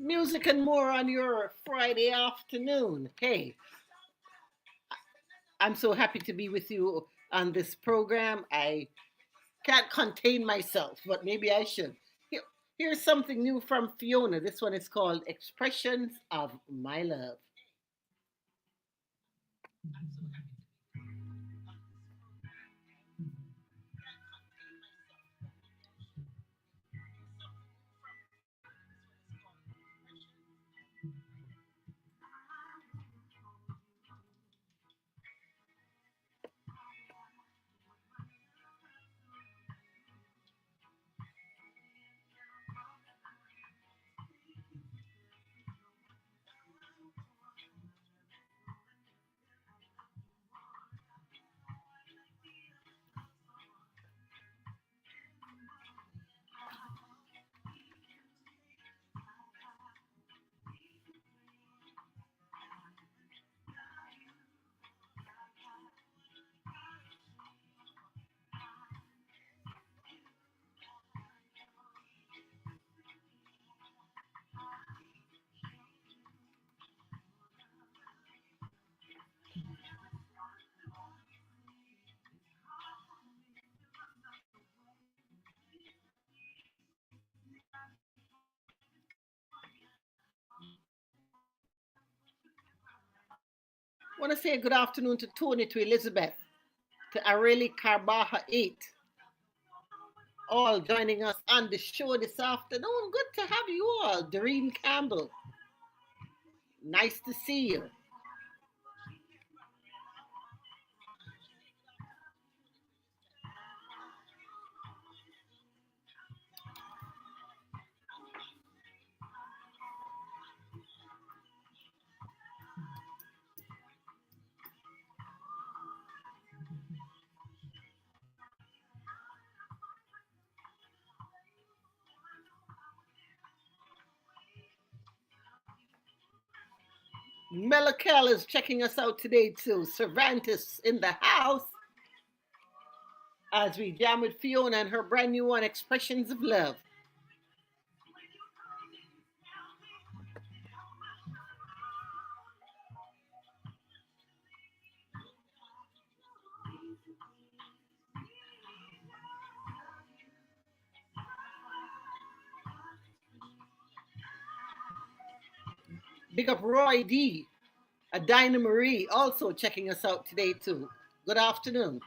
Music and more on your Friday afternoon. Hey, I'm so happy to be with you on this program. I can't contain myself, but maybe I should. Here, here's something new from Fiona. This one is called Expressions of My Love. I want to say good afternoon to Tony, to Elizabeth, to Areli Carbaha 8, all joining us on the show this afternoon. Good to have you all. Doreen Campbell, nice to see you. Melakel is checking us out today too. Cervantes in the house as we jam with Fiona and her brand new one, Expressions of Love. Big up Roy D, Adina Marie, also checking us out today too. Good afternoon.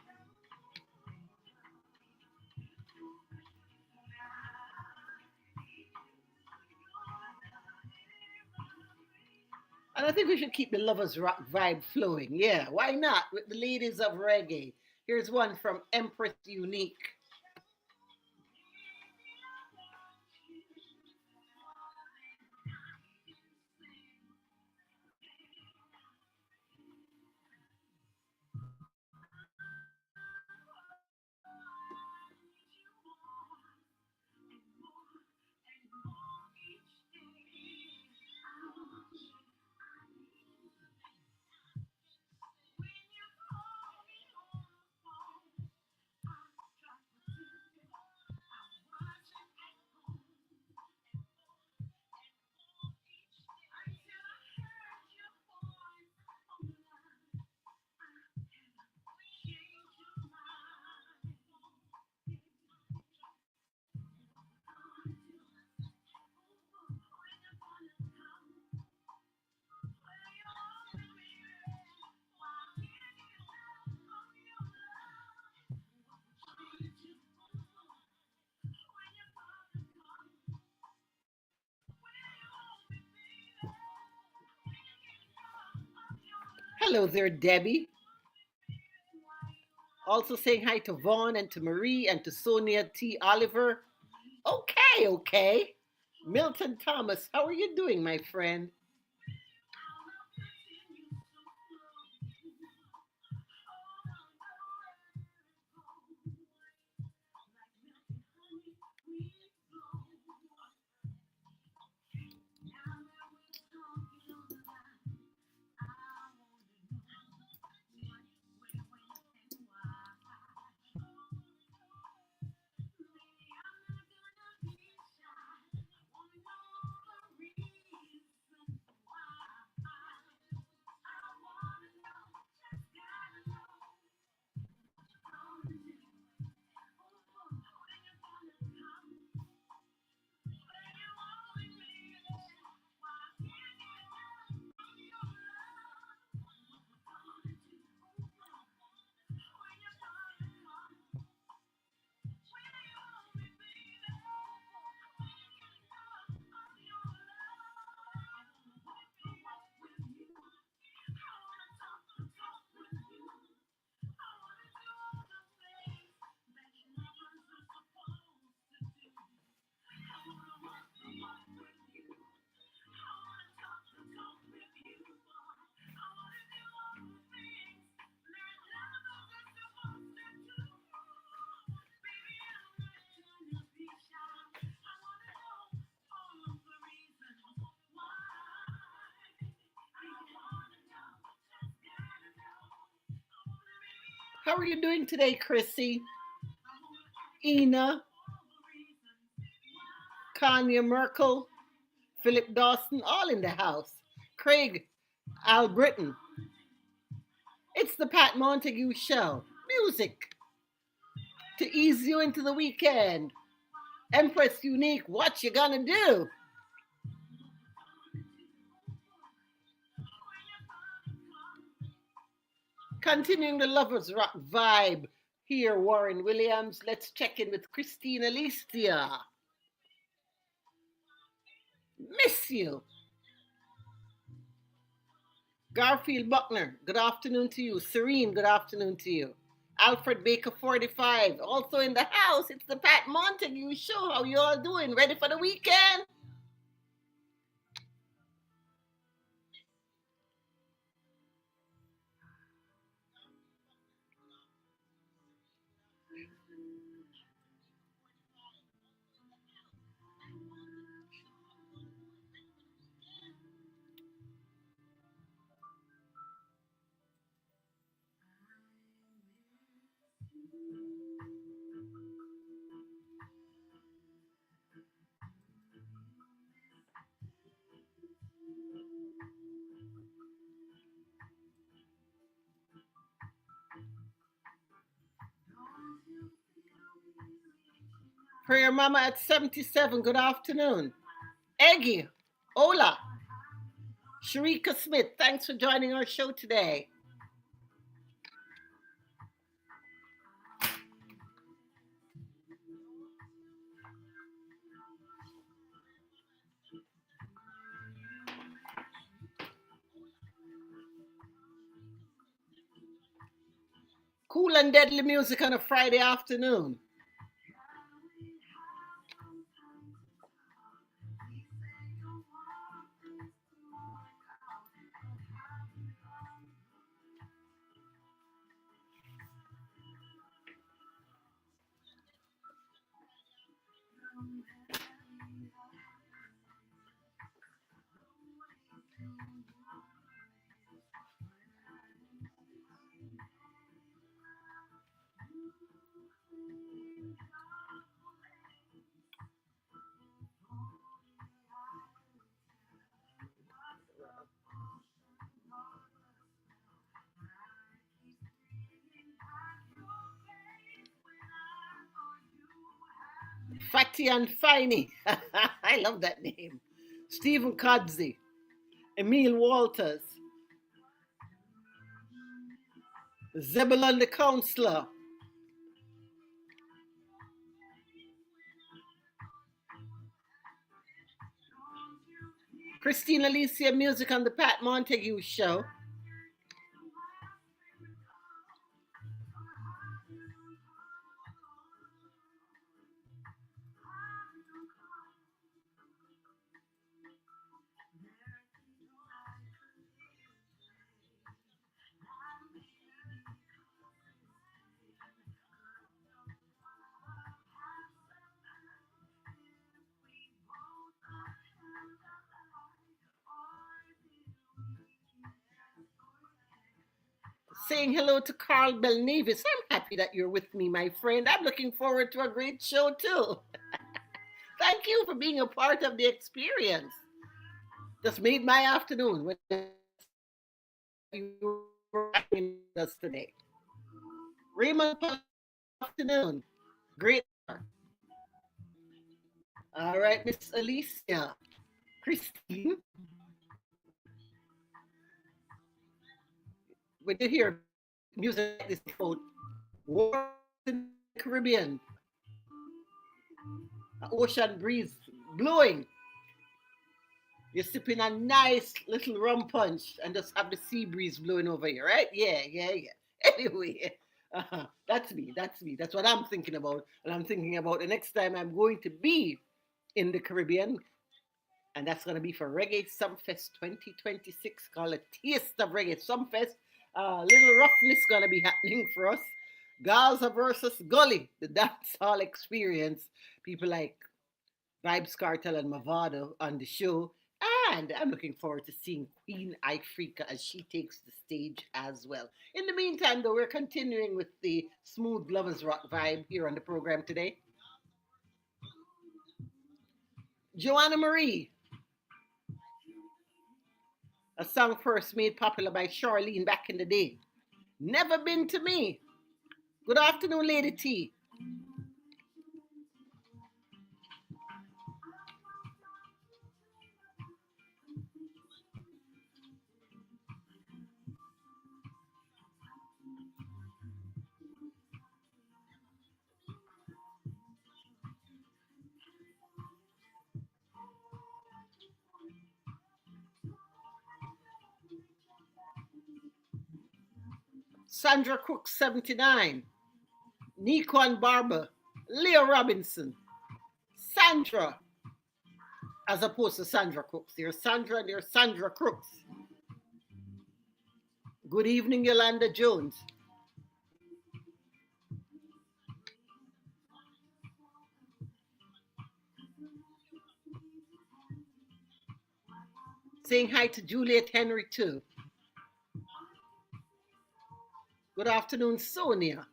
And I think we should keep the lovers rock vibe flowing. Yeah, why not? With the ladies of reggae. Here's one from Empress Unique. Hello there, Debbie. Also saying hi to Vaughn and to Marie and to Sonia T. Oliver. Okay, okay. Milton Thomas, how are you doing, my friend? How are you doing today, Chrissy? Ina, Kanya Merkel, Philip Dawson, all in the house. Craig, Al Britton. It's the Pat Montague Show. Music to ease you into the weekend. Empress Unique, what you gonna do? Continuing the Lovers Rock vibe. Here, Warren Williams. Let's check in with Christine Alicia. Miss you. Garfield Buckner, good afternoon to you. Serene, good afternoon to you. Alfred Baker 45, also in the house. It's the Pat Montague Show. How you all doing? Ready for the weekend? Prayer Mama at 77, good afternoon. Eggy, hola. Sharika Smith, thanks for joining our show today. Cool and deadly music on a Friday afternoon. Fatty and Finey. I love that name. Stephen Codsey. Emil Walters. Zebulon the Counselor. Christine Alicia music on the Pat Montague Show. Saying hello to Carl Belnavis. I'm happy that you're with me, my friend. I'm looking forward to a great show, too. Thank you for being a part of the experience. Just made my afternoon when you were with us today. Raymond, afternoon. Great. All right, Miss Alicia. Christine. When you hear music like this quote, war in the Caribbean, ocean breeze blowing. You're sipping a nice little rum punch and just have the sea breeze blowing over you, right? Yeah. Anyway, that's me. That's what I'm thinking about. And I'm thinking about the next time I'm going to be in the Caribbean. And that's going to be for Reggae Sumfest 2026, called a Taste of Reggae Sumfest. Little roughness going to be happening for us. Gaza versus Gully, the dancehall experience. People like Vibes Cartel and Mavado on the show. And I'm looking forward to seeing Queen Ifrika as she takes the stage as well. In the meantime, though, we're continuing with the smooth lovers rock vibe here on the program today. Joanna Marie, a song first made popular by Charlene back in the day. Never Been to Me. Good afternoon, Lady T. Sandra Cook, 79. Nico and Barber. Leo Robinson. Sandra, as opposed to Sandra Cooks. There's Sandra and there's Sandra Crooks. Good evening, Yolanda Jones. Saying hi to Juliet Henry, too. Good afternoon, Sonia.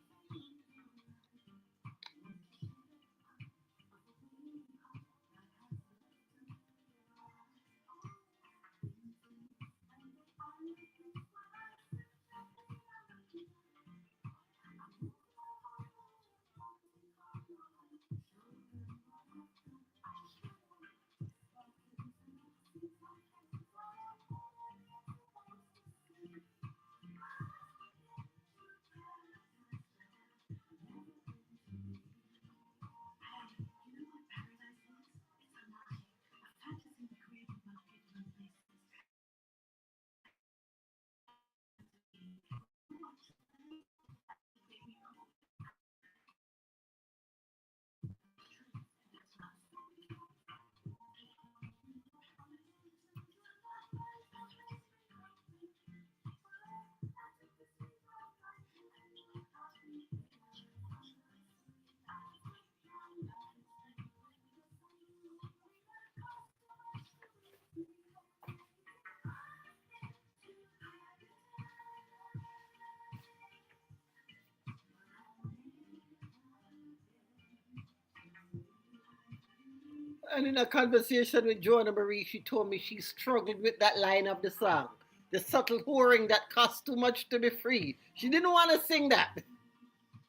And in a conversation with Joanna Marie, she told me she struggled with that line of the song. The subtle whoring that costs too much to be free. She didn't want to sing that.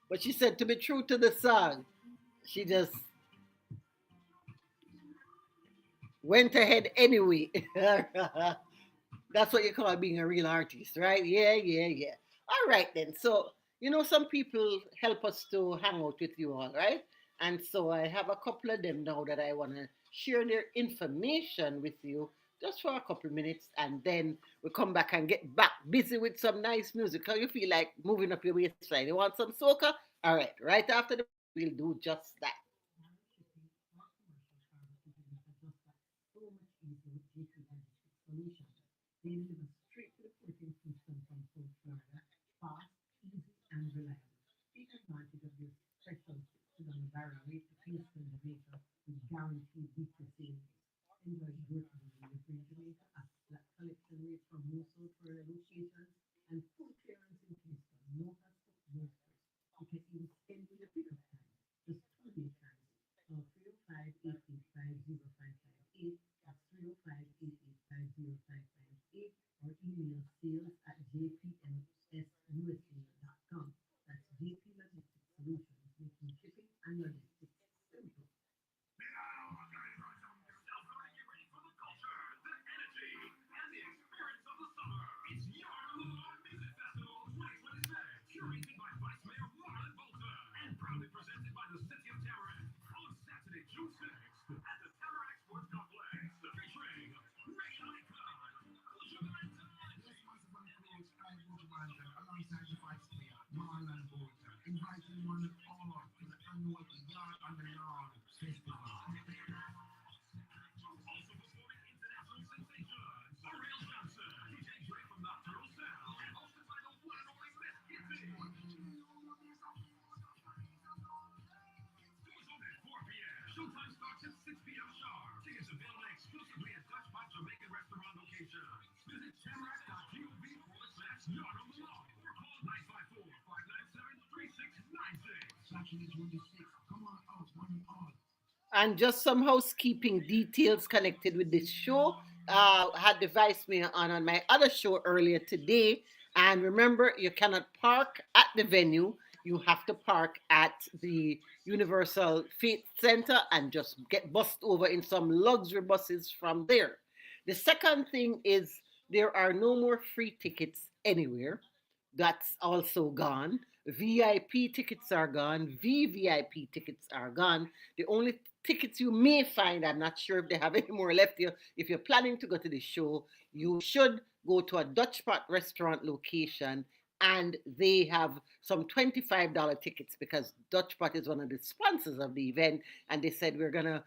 But she said to be true to the song, she just went ahead anyway. That's what you call being a real artist, right? Yeah, yeah, yeah. All right then. So, some people help us to hang out with you all, right? And so I have a couple of them now that I want to share their information with you just for a couple of minutes, and then we come back and get back busy with some nice music. How you feel like moving up your waistline? You want some soca? All right, right after the we'll do just that. And just some housekeeping details connected with this show. Had devised me on my other show earlier today. And remember, you cannot park at the venue. You have to park at the Universal Faith Center and just get bussed over in some luxury buses from there. The second thing is there are no more free tickets anywhere. That's also gone. VIP tickets are gone. VVIP tickets are gone. The only tickets you may find, I'm not sure if they have any more left here. If you're planning to go to the show, you should go to a Dutch Pot restaurant location, and they have some $25 tickets because Dutch Pot is one of the sponsors of the event, and they said we're gonna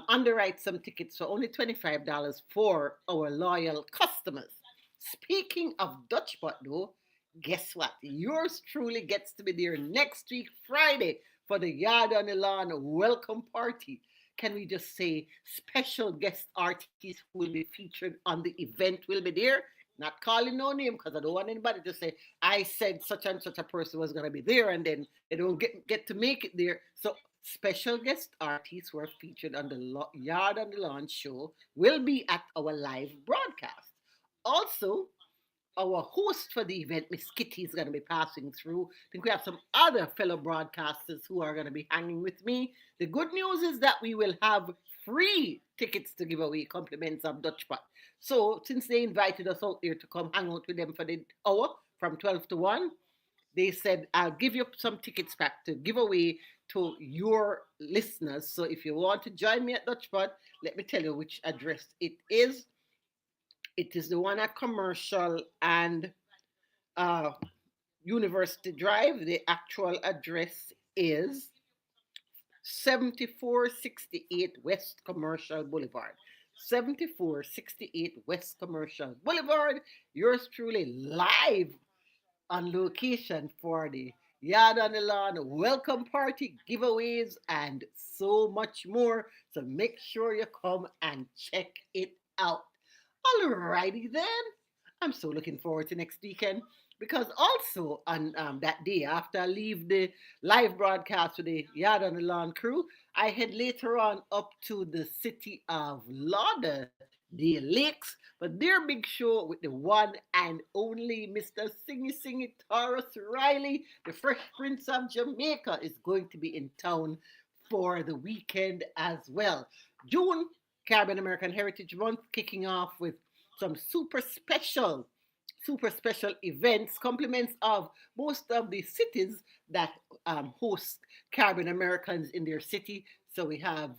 underwrite some tickets for only $25 for our loyal customers. Speaking of Dutch Pot, though, guess what? Yours truly gets to be there next week, Friday, for the Yard on the Lawn welcome party. Can we just say special guest artists who will be featured on the event will be there? Not calling no name because I don't want anybody to say I said such and such a person was going to be there and then they don't get to make it there. So special guest artists who are featured on the Yard on the Lawn show will be at our live broadcast. Also, our host for the event, Miss Kitty, is going to be passing through. I think we have some other fellow broadcasters who are going to be hanging with me. The good news is that we will have free tickets to give away, compliments of Dutch Pot. So, since they invited us out there to come hang out with them for the hour from 12 to 1, they said, I'll give you some tickets back to give away to your listeners. So, if you want to join me at Dutch Pot, let me tell you which address it is. It is the one at Commercial and uh, University Drive. The actual address is 7468 West Commercial Boulevard. 7468 West Commercial Boulevard. Yours truly live on location for the Yard on the Lawn welcome party, giveaways, and so much more. So make sure you come and check it out. Alrighty then. I'm so looking forward to next weekend because also on that day after I leave the live broadcast with the Yard on the Lawn crew, I head later on up to the city of Lauderdale Lakes for their big show with the one and only Mr. Singy Singy Taurus Riley, the Fresh Prince of Jamaica, is going to be in town for the weekend as well. June, Caribbean American Heritage Month, kicking off with some super special events, compliments of most of the cities that host Caribbean Americans in their city. So we have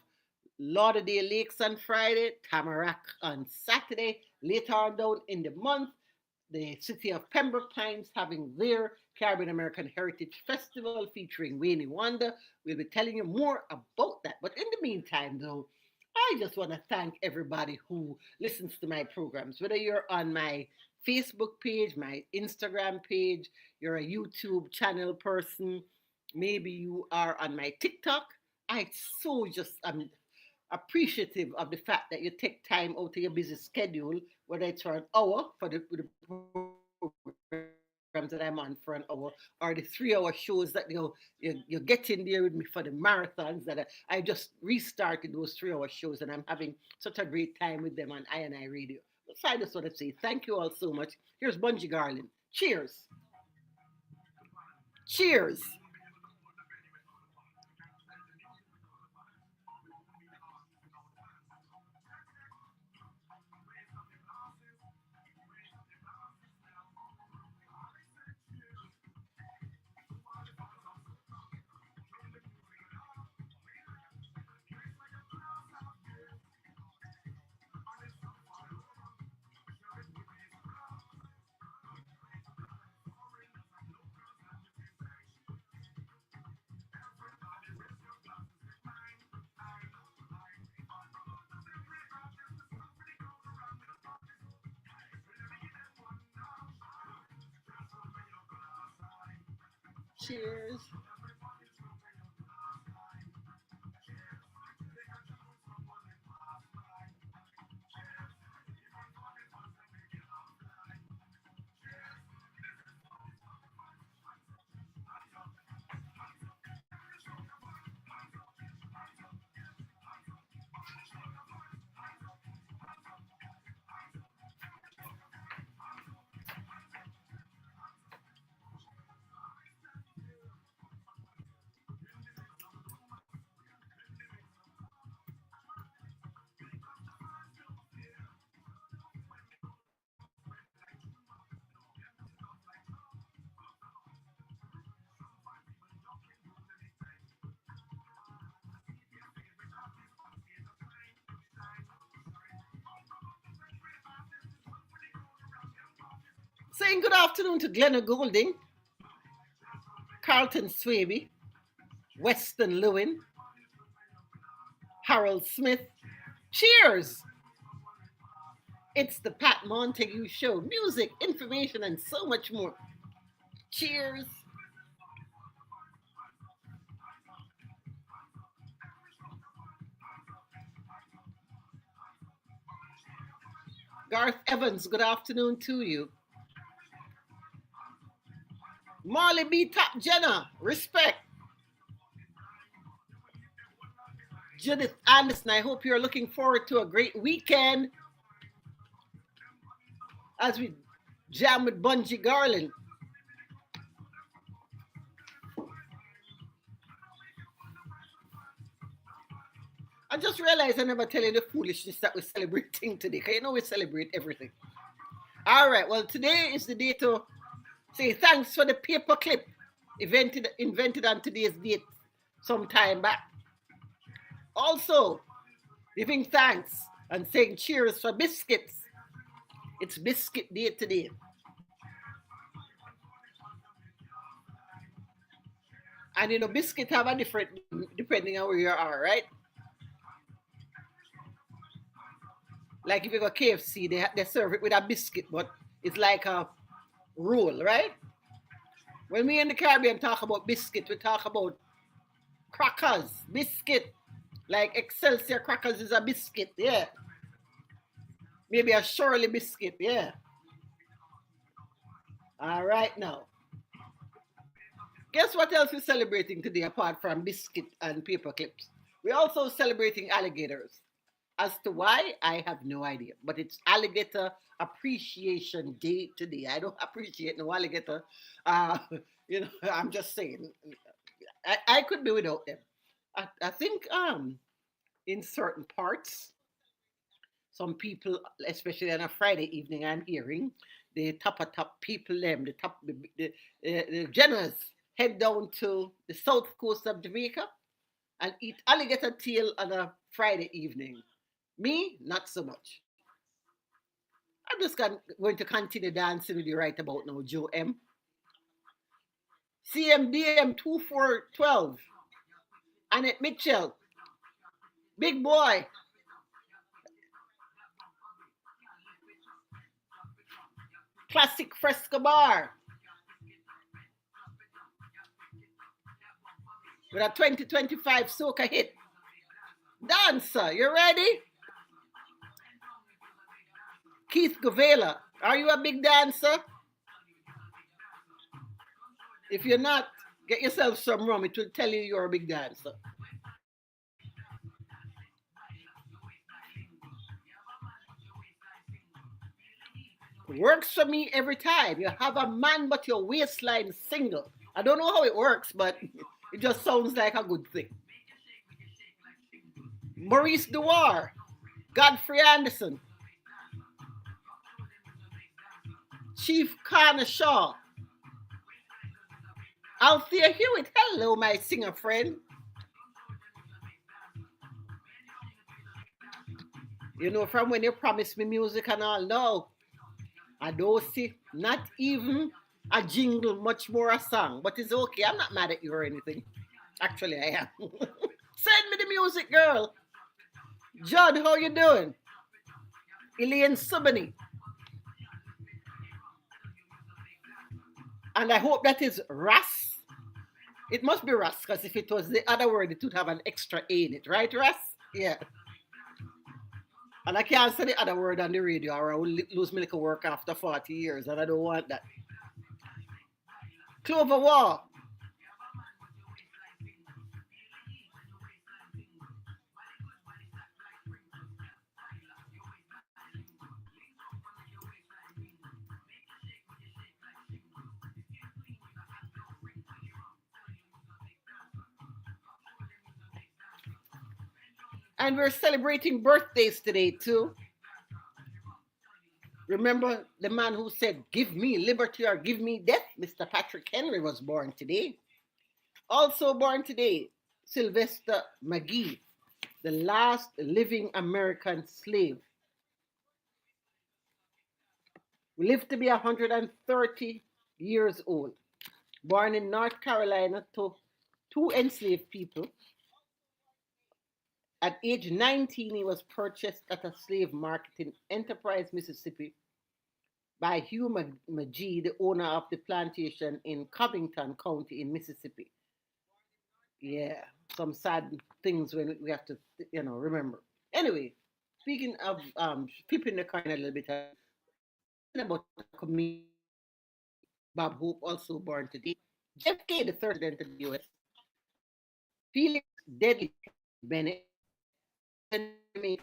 Lauderdale Lakes on Friday, Tamarack on Saturday. Later on down in the month, the city of Pembroke Pines having their Caribbean American Heritage Festival featuring Wayne Wonder. We'll be telling you more about that. But in the meantime, though, I just want to thank everybody who listens to my programs, whether you're on my Facebook page, my Instagram page, you're a YouTube channel person, maybe you are on my TikTok. I so just am appreciative of the fact that you take time out of your busy schedule, whether it's for an hour for the programs that I'm on for an hour, or the 3 hour shows that you get in there with me for the marathons that I just restarted those 3 hour shows and I'm having such a great time with them on I&I Radio. So I just want to say thank you all so much. Here's Bungie Garland. Cheers. Cheers. Cheers. Saying good afternoon to Glenna Goulding, Carlton Swaby, Weston Lewin, Harold Smith. Cheers! It's the Pat Montague Show. Music, information, and so much more. Cheers! Garth Evans, good afternoon to you. Marley B. Top Jenna, respect. Judith Anderson, I hope you're looking forward to a great weekend as we jam with Bungie Garland. I just realized I never tell you the foolishness that we're celebrating today, because you know we celebrate everything. All right, well, today is the day to say thanks for the paperclip invented on today's date some time back. Also, giving thanks and saying cheers for biscuits. It's biscuit day today. And you know, biscuit have a different depending on where you are, right? Like if you go KFC, they serve it with a biscuit, but it's like a roll, right? When we in the Caribbean talk about biscuit, we talk about crackers, biscuit. Like Excelsior crackers is a biscuit, yeah. Maybe a Shirley biscuit, yeah. All right now. Guess what else we're celebrating today apart from biscuit and paper clips? We're also celebrating alligators. As to why, I have no idea. But it's Alligator Appreciation Day today. I don't appreciate no alligator. You know, I'm just saying. I could be without them. I think in certain parts, some people, especially on a Friday evening, I'm hearing the top people, them, the generals head down to the south coast of Jamaica and eat alligator tail on a Friday evening. Me, not so much. I'm just going to continue dancing with you right about now, Joe M. CMDM 2412. Annette Mitchell. Big boy. Classic Fresco Bar. With a 2025 soca hit. Dancer, you ready? Keith Govela, are you a big dancer? If you're not, get yourself some rum. It will tell you you're a big dancer. Works for me every time. You have a man, but your waistline is single. I don't know how it works, but it just sounds like a good thing. Maurice Dewar, Godfrey Anderson, Chief Connor Shaw, Althea Hewitt. Hello, my singer friend. You know, from when you promised me music and all, no, I don't see not even a jingle, much more a song. But it's okay. I'm not mad at you or anything. Actually, I am. Send me the music, girl. Judd, how you doing? Elaine Subany. And I hope that is Russ. It must be Russ, because if it was the other word, it would have an extra A in it. Right, Russ? Yeah. And I can't say the other word on the radio or I will lose my little work after 40 years, and I don't want that. Clover Wall. And we're celebrating birthdays today too. Remember the man who said, give me liberty or give me death? Mr. Patrick Henry was born today. Also born today, Sylvester McGee, the last living American slave. Lived to be 130 years old. Born in North Carolina to two enslaved people, at age 19, he was purchased at a slave market in Enterprise, Mississippi, by Hugh McGee, the owner of the plantation in Covington County in Mississippi. Yeah, some sad things when we have to, remember. Anyway, speaking of flipping the coin a little bit, talking about a comedian, Bob Hope, also born today. JFK, the third president of the U.S. Felix Deadly Bennett, Jeremy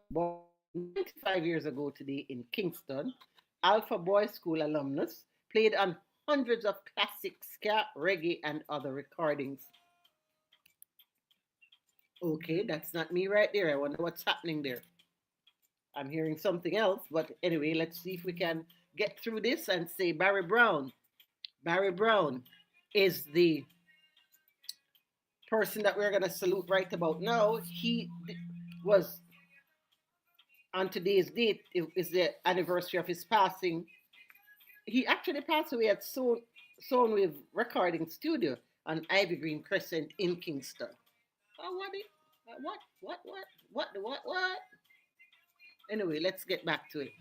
born 95 years ago today in Kingston, Alpha Boy School alumnus, played on hundreds of classic ska, reggae, and other recordings. Okay, that's not me right there. I wonder what's happening there. I'm hearing something else, but anyway, let's see if we can get through this and say Barry Brown. Barry Brown is the person that we're going to salute right about now. He was, on today's date, it is the anniversary of his passing. He actually passed away at Soundwave Recording Studio on Ivy Green Crescent in Kingston. Oh, what? Anyway, let's get back to it.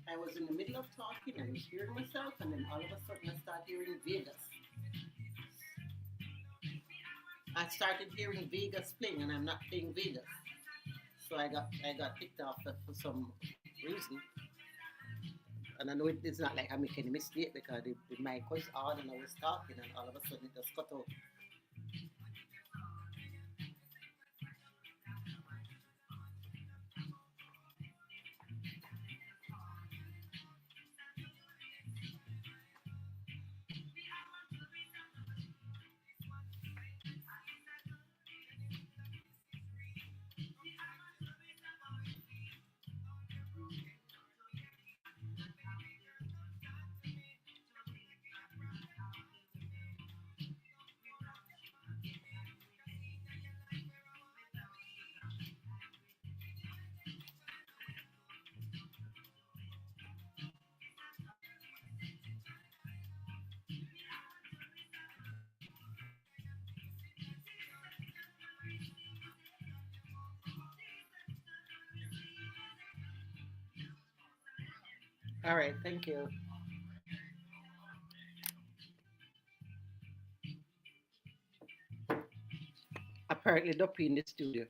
I was in the middle of talking, I was hearing myself, and then all of a sudden I started hearing Vegas. I started hearing Vegas playing, and I'm not playing Vegas. So I got kicked off for some reason. And I know it's not like I make any mistake because the mic was on and I was talking, and all of a sudden it just cut out. All right, thank you. Apparently, Duppy in the studio,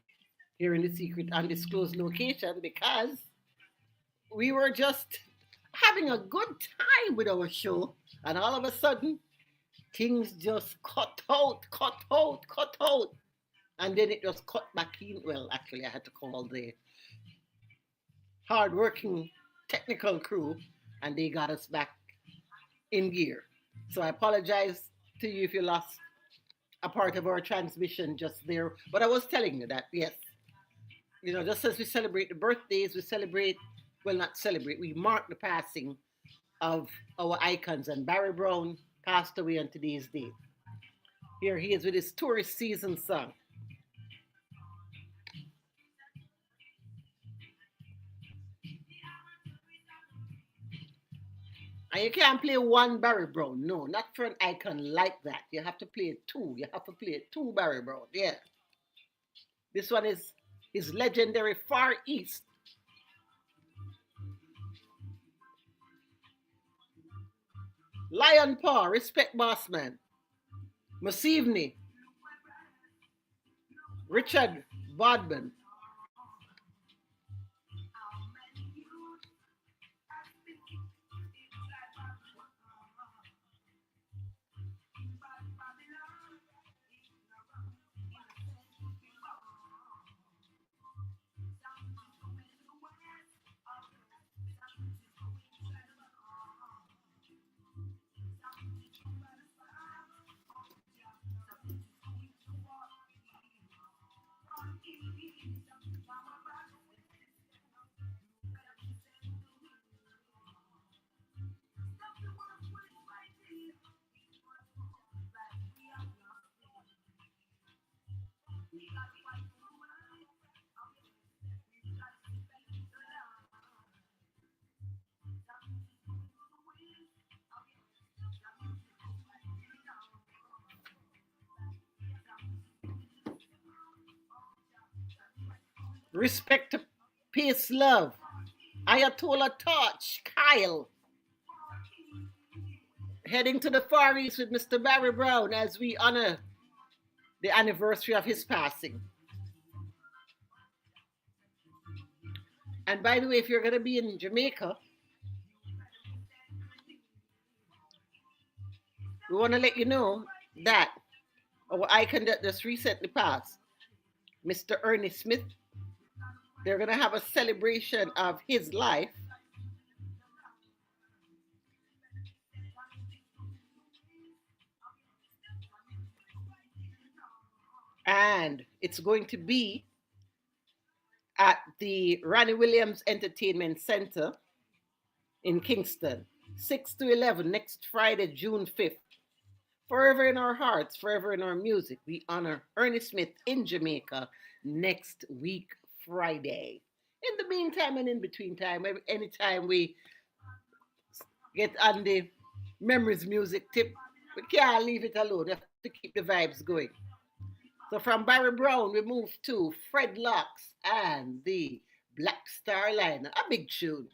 hearing the secret undisclosed location because we were just having a good time with our show, and all of a sudden, things just cut out, and then it just cut back in. Well, actually, I had to call the hard-working technical crew, and they got us back in gear. So I apologize to you if you lost a part of our transmission just there. But I was telling you that, yes, just as we celebrate the birthdays, we celebrate, well, not celebrate, we mark the passing of our icons. And Barry Brown passed away on today's date. Here he is with his tourist season song. And you can't play one Barry Brown. No, not for an icon like that. You have to play two. You have to play two Barry Brown. Yeah. This one is his legendary Far East. Lion Paw, respect boss man. Masivni. Richard Bodman. Respect to peace, love. Ayatollah Touch, Kyle. Heading to the Far East with Mr. Barry Brown as we honor the anniversary of his passing. And by the way, if you're going to be in Jamaica, we want to let you know that our icon that just recently passed, Mr. Ernie Smith, they're going to have a celebration of his life. And it's going to be at the Ronnie Williams Entertainment Center in Kingston, 6 to 11, next Friday, June 5th. Forever in our hearts, forever in our music, we honor Ernie Smith in Jamaica next week, Friday. In the meantime and in between time, anytime we get on the memories music tip, we can't leave it alone. We have to keep the vibes going. So from Barry Brown, we move to Fred Locks and the Black Star Line, a big tune.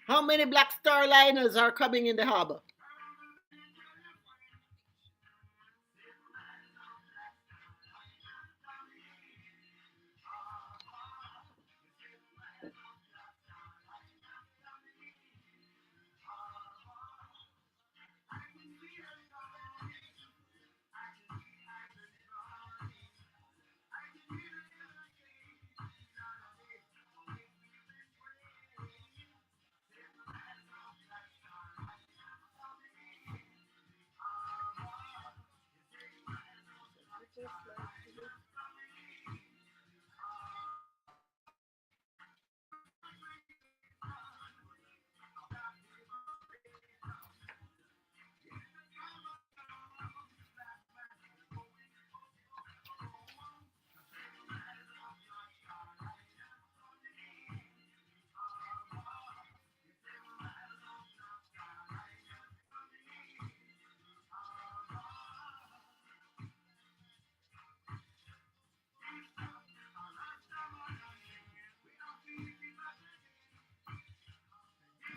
How many Black Star Liners are coming in the harbor?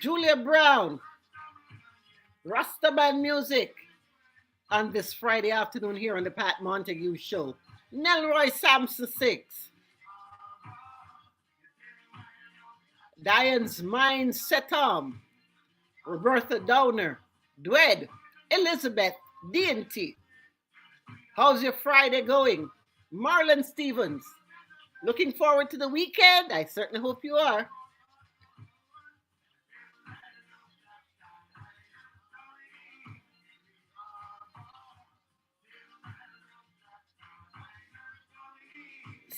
Julia Brown, Rastaman Music on this Friday afternoon here on the Pat Montague Show. Nelroy Sampson 6. Diane's Mind Setom, Roberta Downer, Dwed, Elizabeth, D&T. How's your Friday going? Marlon Stevens. Looking forward to the weekend? I certainly hope you are.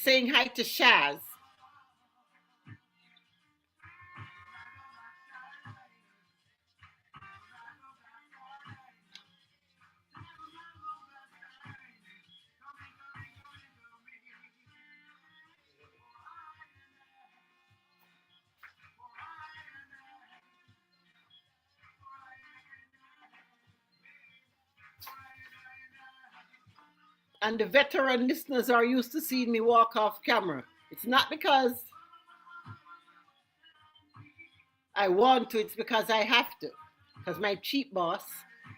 Saying hi to Shaz. And the veteran listeners are used to seeing me walk off camera. It's not because I want to, it's because I have to. Because my cheap boss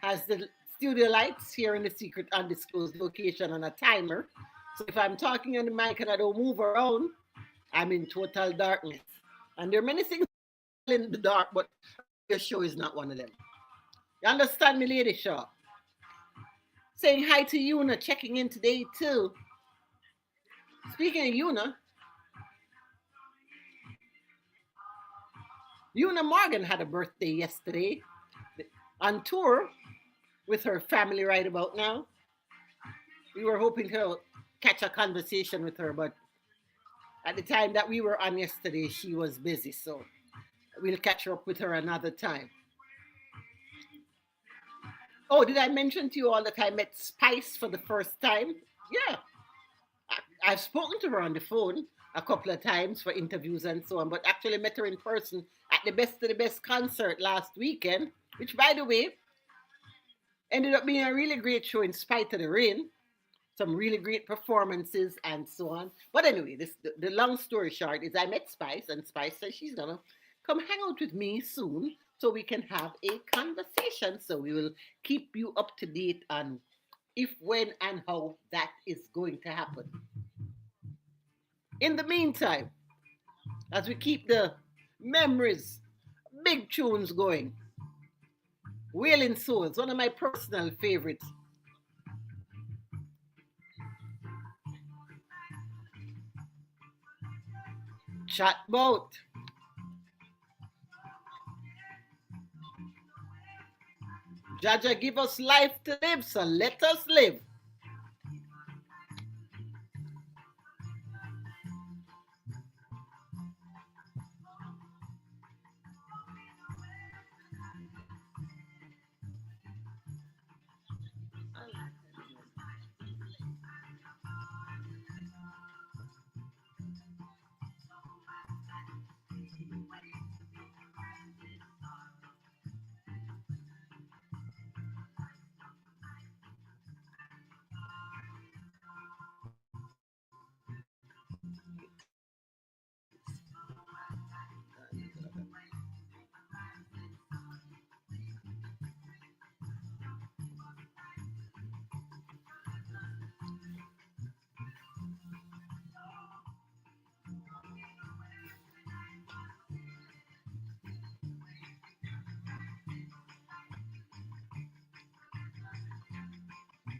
has the studio lights here in the secret undisclosed location on a timer. So if I'm talking on the mic and I don't move around, I'm in total darkness. And there are many things in the dark, but your show is not one of them. You understand me, Lady Shaw? Saying hi to Yuna, checking in today too. Speaking of Yuna Morgan had a birthday yesterday on tour with her family right about now. We were hoping to catch a conversation with her, but at the time that we were on yesterday, she was busy. So we'll catch up with her another time. Oh, did I mention to you all that I met Spice for the first time? Yeah. I've spoken to her on the phone a couple of times for interviews and so on, but actually met her in person at the Best of the Best concert last weekend, which, by the way, ended up being a really great show in spite of the rain. Some really great performances and so on. But anyway, the long story short is I met Spice, and Spice says she's gonna come hang out with me soon so we can have a conversation. So we will keep you up to date on if, when, and how that is going to happen. In the meantime, as we keep the memories, big tunes going, Wailing Souls, one of my personal favorites. Chatbot. Jaja give us life to live, so let us live.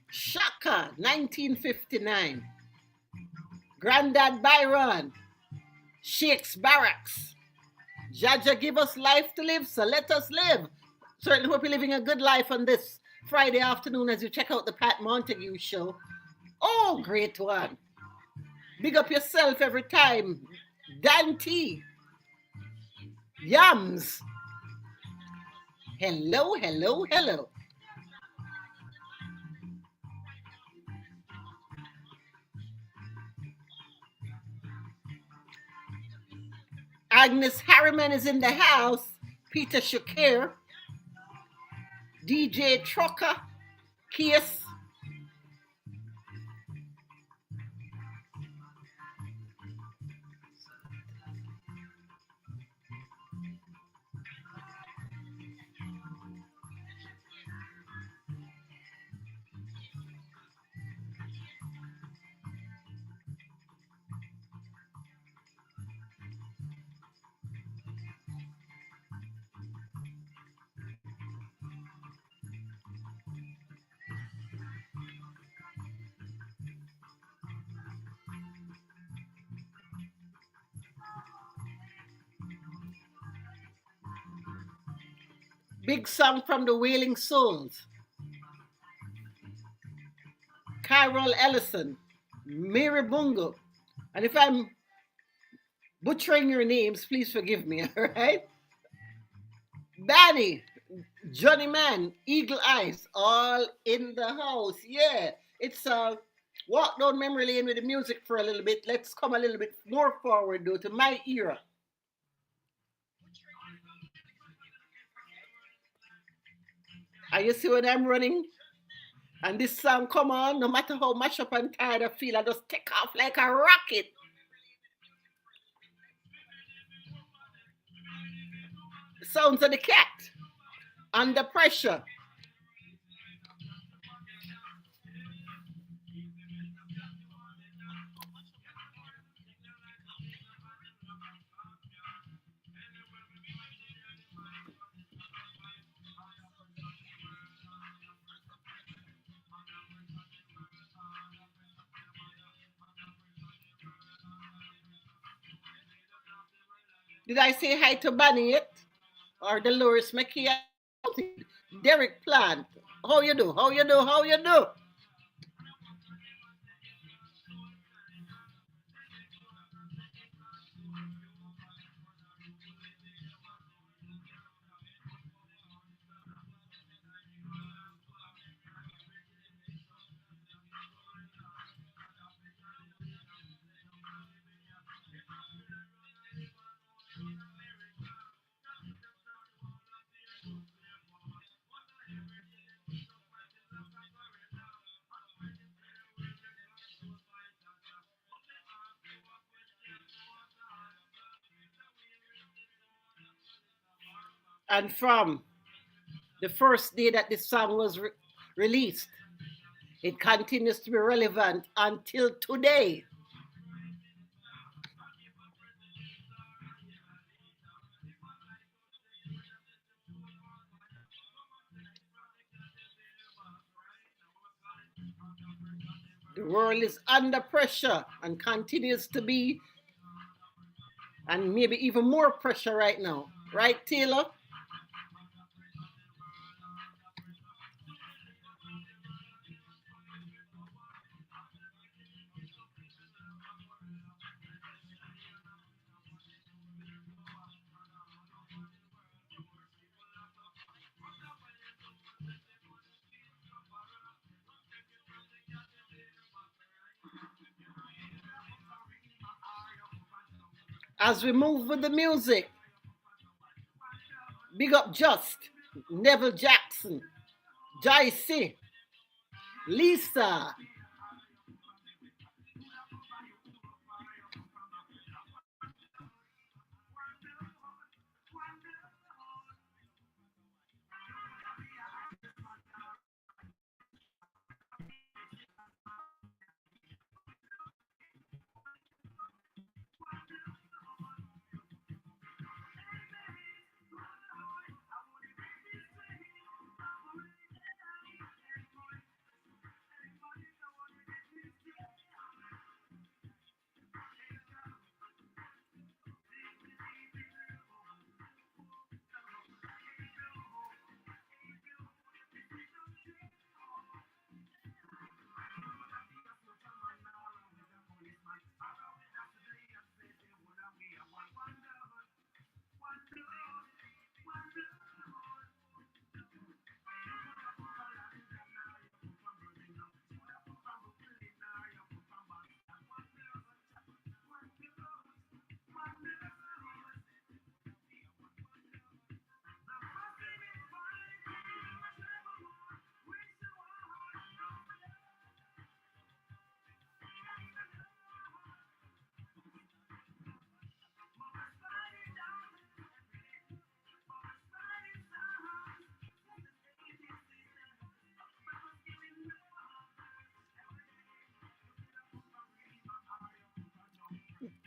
Shaka, 1959. Grandad Byron, Shakes Barracks. Jaja give us life to live, so let us live. Certainly hope you're living a good life on this Friday afternoon as you check out the Pat Montague show. Oh, great one. Big up yourself every time. Dan T. Yams. Hello, hello, hello. Agnes Harriman is in the house. Peter Shakir. DJ Trucker. Kiss. Big song from the Wailing Souls. Carol Ellison, Mary Bungo. And if I'm butchering your names, please forgive me, all right? Banny, Johnny Man, Eagle Eyes, all in the house. Yeah, it's a walk down memory lane with the music for a little bit. Let's come a little bit more forward, though, to my era. Are you see when I'm running? And this song come on, no matter how much up and tired I feel, I just take off like a rocket. Sounds of the cat under pressure. Did I say hi to Bunny yet? Or Dolores McKee? Derek Plant. How you do? How you do? How you do? And from the first day that this song was released, it continues to be relevant until today. The world is under pressure and continues to be, and maybe even more pressure right now. Right, Taylor? As we move with the music, big up Just, Neville Jackson, Joycey, Lisa.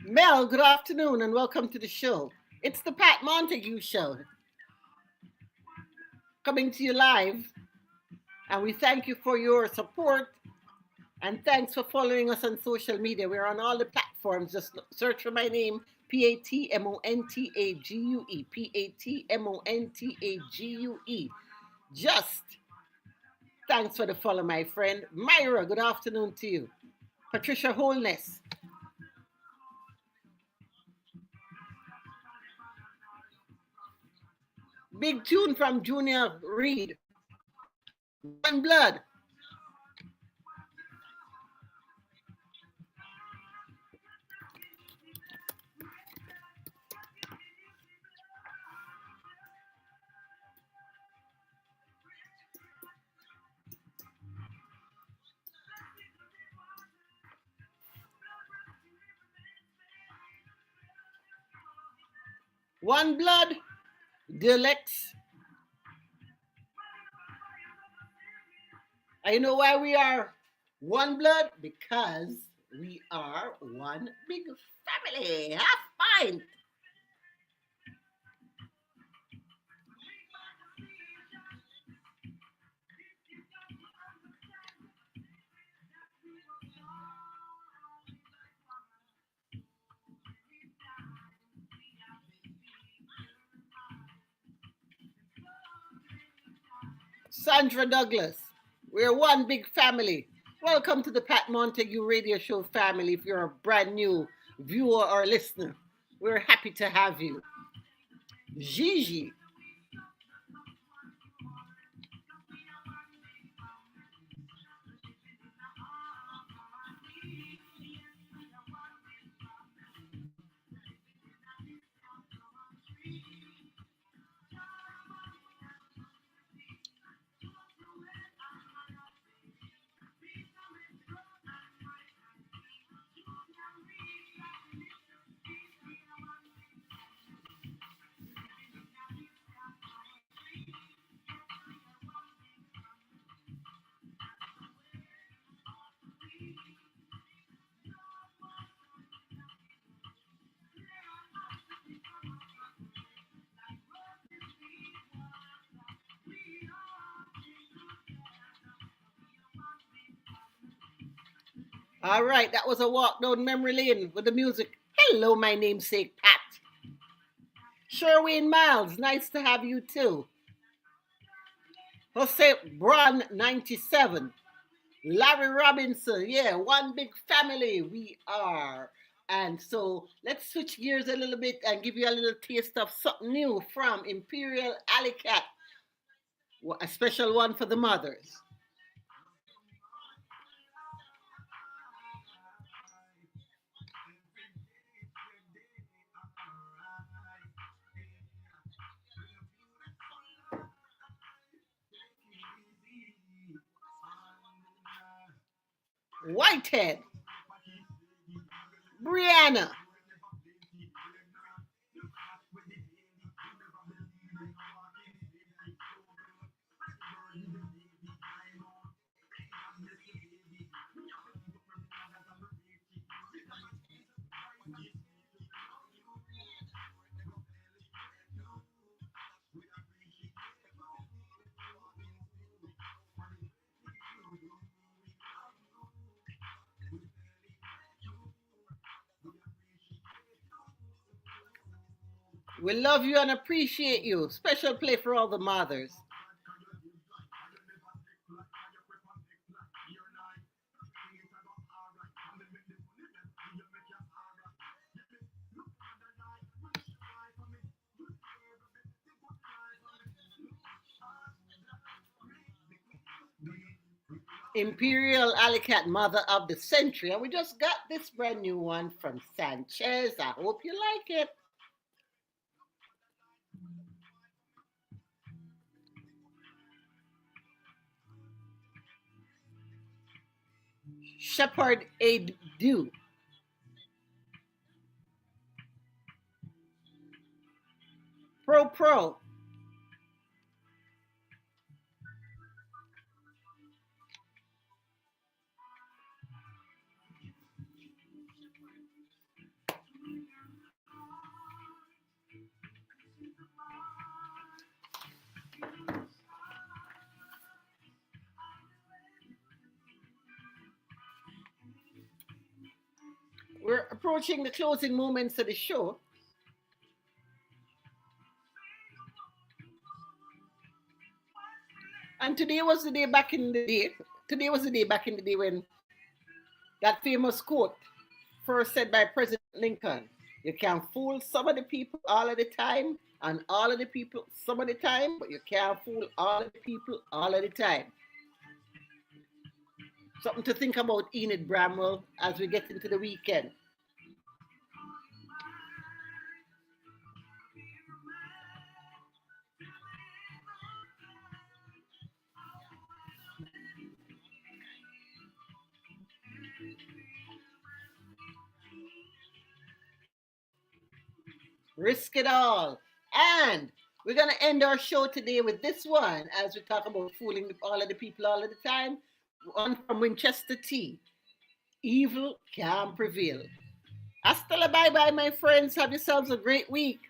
Mel, good afternoon and welcome to the show. It's the Pat Montague Show, coming to you live, and we thank you for your support and thanks for following us on social media. We're on all the platforms. Just search for my name, Patmontague, Patmontague. Just thanks for the follow, my friend. Myra, good afternoon to you. Patricia Holness. Big tune from Junior Reed. One Blood. One Blood, Dear Lex, I know why we are one blood, because we are one big family. Have fun. Sandra Douglas, we're one big family. Welcome to the Pat Montague Radio Show family. If you're a brand new viewer or listener, we're happy to have you. Gigi, all right, that was a walk down memory lane with the music. Hello, my namesake Pat. Sherwin Miles, nice to have you too. Jose Braun 97. Larry Robinson, yeah, one big family we are. And so let's switch gears a little bit and give you a little taste of something new from Imperial Alley Cat, a special one for the mothers. Whitehead, Brianna, we love you and appreciate you. Special play for all the mothers. Imperial Alley Cat, mother of the century. And we just got this brand new one from Sanchez. I hope you like it. Shepherd Aid Do. Pro. We're approaching the closing moments of the show. And today was the day back in the day. Today was the day back in the day when that famous quote, first said by President Lincoln, you can fool some of the people all of the time, and all of the people some of the time, but you can't fool all of the people all of the time. Something to think about, Enid Bramwell, as we get into the weekend. Risk it all. And We're going to end our show today with this one as we talk about fooling all of the people all of the time. One from Winchester Tea. Evil can prevail. Hasta la bye bye, my friends. Have yourselves a great week.